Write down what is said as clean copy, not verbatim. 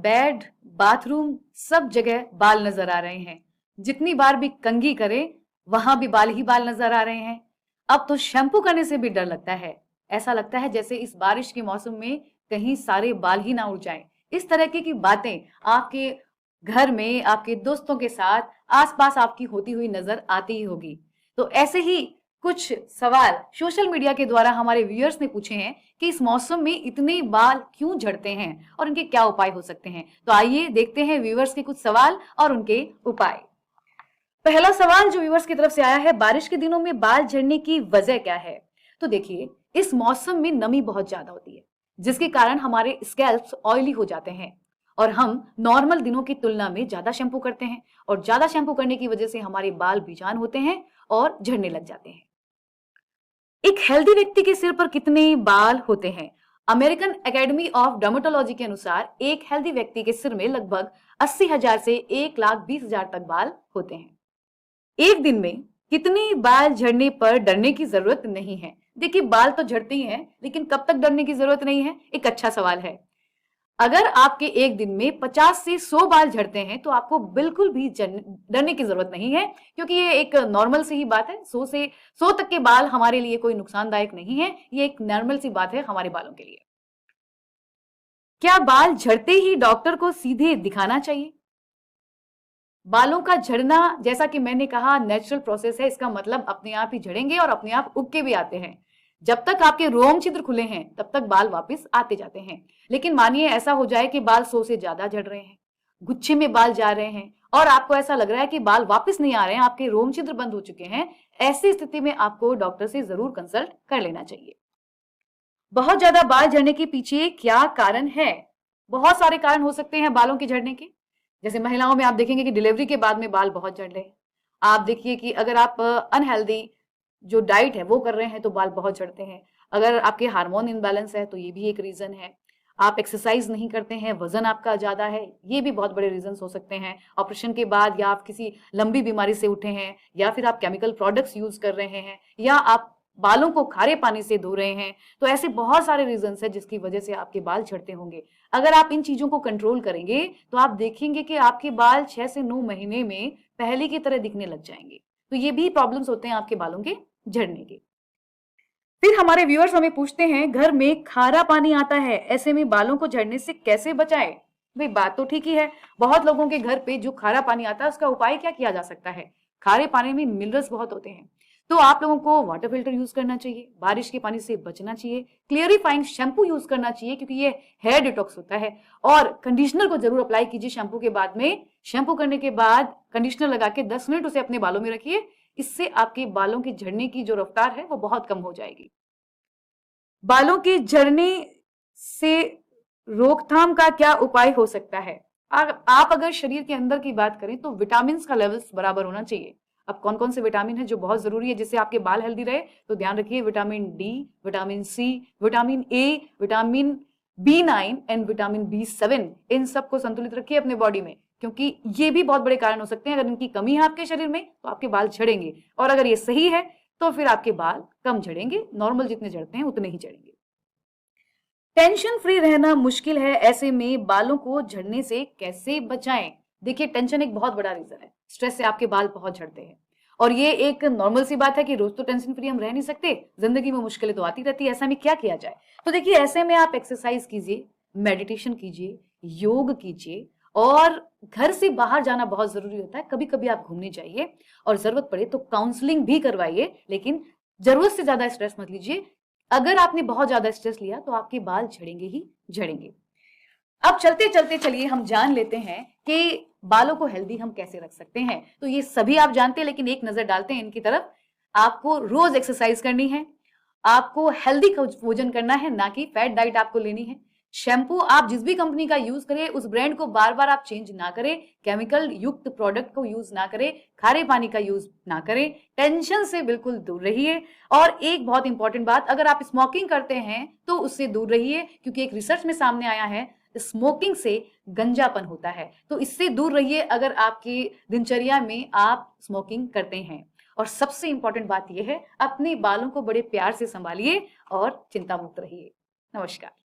Bed, bathroom, सब जगह बाल नजर आ रहे हैं। जितनी बार भी कंघी करें वहां भी बाल ही बाल नजर आ रहे हैं। अब तो शैम्पू करने से भी डर लगता है। ऐसा लगता है जैसे इस बारिश के मौसम में कहीं सारे बाल ही ना उड़ जाएं। इस तरह की बातें आपके घर में, आपके दोस्तों के साथ, आसपास आपकी होती हुई नजर आती ही होगी। तो ऐसे ही कुछ सवाल सोशल मीडिया के द्वारा हमारे व्यूअर्स ने पूछे हैं कि इस मौसम में इतने बाल क्यों झड़ते हैं और उनके क्या उपाय हो सकते हैं। तो आइए देखते हैं व्यूअर्स के कुछ सवाल और उनके उपाय। पहला सवाल जो व्यूअर्स की तरफ से आया है, बारिश के दिनों में बाल झड़ने की वजह क्या है। तो देखिए, इस मौसम में नमी बहुत ज्यादा होती है, जिसके कारण हमारे स्कैल्प्स ऑयली हो जाते हैं और हम नॉर्मल दिनों की तुलना में ज्यादा शैम्पू करते हैं और ज्यादा शैम्पू करने की वजह से हमारे बाल बेजान होते हैं और झड़ने लग जाते हैं। एक हेल्दी व्यक्ति के सिर पर कितने बाल होते हैं। अमेरिकन एकेडमी ऑफ डर्मेटोलॉजी के अनुसार एक हेल्दी व्यक्ति के सिर में लगभग 80,000 से 1,20,000 तक बाल होते हैं। एक दिन में कितने बाल झड़ने पर डरने की जरूरत नहीं है। देखिए, बाल तो झड़ते ही हैं, लेकिन कब तक डरने की जरूरत नहीं है, एक अच्छा सवाल है। अगर आपके एक दिन में 50 से 100 बाल झड़ते हैं तो आपको बिल्कुल भी डरने की जरूरत नहीं है, क्योंकि ये एक नॉर्मल सी ही बात है। 100 से 100 तक के बाल हमारे लिए कोई नुकसानदायक नहीं है, ये एक नॉर्मल सी बात है हमारे बालों के लिए। क्या बाल झड़ते ही डॉक्टर को सीधे दिखाना चाहिए। बालों का झड़ना, जैसा कि मैंने कहा, नेचुरल प्रोसेस है। इसका मतलब अपने आप ही झड़ेंगे और अपने आप उग के भी आते हैं। जब तक आपके रोम छिद्र खुले हैं तब तक बाल वापस आते जाते हैं। लेकिन मानिए ऐसा हो जाए कि बाल 100 से ज्यादा झड़ रहे हैं, गुच्छे में बाल जा रहे हैं और आपको ऐसा लग रहा है कि बाल वापस नहीं आ रहे हैं, आपके रोम छिद्र बंद हो चुके हैं, ऐसी स्थिति में आपको डॉक्टर से जरूर कंसल्ट कर लेना चाहिए। बहुत ज्यादा बाल झड़ने के पीछे क्या कारण है। बहुत सारे कारण हो सकते हैं बालों के झड़ने के। जैसे महिलाओं में आप देखेंगे कि डिलीवरी के बाद में बाल बहुत झड़ रहे हैं। आप देखिए कि अगर आप अनहेल्दी जो डाइट है वो कर रहे हैं तो बाल बहुत झड़ते हैं। अगर आपके हार्मोन इनबैलेंस है तो ये भी एक रीजन है। आप एक्सरसाइज नहीं करते हैं, वजन आपका ज्यादा है, ये भी बहुत बड़े रीजन हो सकते हैं। ऑपरेशन के बाद, या आप किसी लंबी बीमारी से उठे हैं, या फिर आप केमिकल प्रोडक्ट्स यूज कर रहे हैं, या आप बालों को खारे पानी से धो रहे हैं। तो ऐसे बहुत सारे रीजन है जिसकी वजह से आपके बाल झड़ते होंगे। अगर आप इन चीजों को कंट्रोल करेंगे तो आप देखेंगे कि आपके बाल 6 से 9 महीने में पहले की तरह दिखने लग जाएंगे। तो ये भी प्रॉब्लम्स होते हैं आपके बालों के झड़ने के। फिर हमारे व्यूअर्स हमें पूछते हैं, घर में खारा पानी आता है, ऐसे में बालों को झड़ने से कैसे बचाएं। भाई, बात तो ठीक ही है। बहुत लोगों के घर पे जो खारा पानी आता है उसका उपाय क्या किया जा सकता है। खारे पानी में मिनरल्स बहुत होते हैं, तो आप लोगों को वाटर फिल्टर यूज करना चाहिए, बारिश के पानी से बचना चाहिए, क्लियरिफाइंग शैम्पू यूज करना चाहिए क्योंकि ये हेयर डिटॉक्स होता है, और कंडीशनर को जरूर अप्लाई कीजिए शैम्पू के बाद में। शैम्पू करने के बाद कंडीशनर लगा के 10 मिनट उसे अपने बालों में रखिए। इससे आपके बालों की झड़ने की जो रफ्तार है वो बहुत कम हो जाएगी। बालों के झड़ने से रोकथाम का क्या उपाय हो सकता है। आप अगर शरीर के अंदर की बात करें तो विटामिन का लेवल्स बराबर होना चाहिए। अब कौन कौन से विटामिन है जो बहुत जरूरी है जिससे आपके बाल हेल्दी रहे, तो ध्यान रखिए, vitamin D, vitamin C, vitamin A, vitamin B9 and vitamin B7, इन सबको संतुलित रखिए अपने बॉडी में, क्योंकि ये भी बहुत बड़े कारण हो सकते हैं। अगर इनकी कमी है आपके शरीर में तो आपके बाल झड़ेंगे, और अगर ये सही है तो फिर आपके बाल कम झड़ेंगे, नॉर्मल जितने झड़ते हैं उतने ही झड़ेंगे। टेंशन फ्री रहना मुश्किल है, ऐसे में बालों को झड़ने से कैसे बचाएं। देखिए, टेंशन एक बहुत बड़ा रीजन है। स्ट्रेस से आपके बाल बहुत झड़ते हैं, और ये एक नॉर्मल सी बात है कि रोज तो टेंशन फ्री हम रह नहीं सकते, जिंदगी में मुश्किलें तो आती रहती है। ऐसा में क्या किया जाए। तो देखिए, ऐसे में आप एक्सरसाइज कीजिए, मेडिटेशन कीजिए, योग कीजिए, और घर से बाहर जाना बहुत जरूरी होता है। कभी कभी आप घूमने जाइए, और जरूरत पड़े तो काउंसलिंग भी करवाइए, लेकिन जरूरत से ज्यादा स्ट्रेस मत लीजिए। अगर आपने बहुत ज्यादा स्ट्रेस लिया तो आपके बाल झड़ेंगे ही झड़ेंगे। अब चलते चलते चलिए हम जान लेते हैं कि बालों को हेल्दी हम कैसे रख सकते हैं। तो ये सभी आप जानते हैं, लेकिन एक नजर डालते हैं इनकी तरफ। आपको रोज एक्सरसाइज करनी है, आपको हेल्दी भोजन करना है, ना कि फैट डाइट आपको लेनी है। शैम्पू आप जिस भी कंपनी का यूज करें उस ब्रांड को बार बार आप चेंज ना करें, केमिकल युक्त प्रोडक्ट को यूज ना करें, खारे पानी का यूज ना करें, टेंशन से बिल्कुल दूर रहिए। और एक बहुत इंपॉर्टेंट बात, अगर आप स्मोकिंग करते हैं तो उससे दूर रहिए, क्योंकि एक रिसर्च में सामने आया है स्मोकिंग से गंजापन होता है, तो इससे दूर रहिए अगर आपकी दिनचर्या में आप स्मोकिंग करते हैं। और सबसे इंपॉर्टेंट बात यह है, अपने बालों को बड़े प्यार से संभालिए और चिंता मुक्त रहिए। नमस्कार।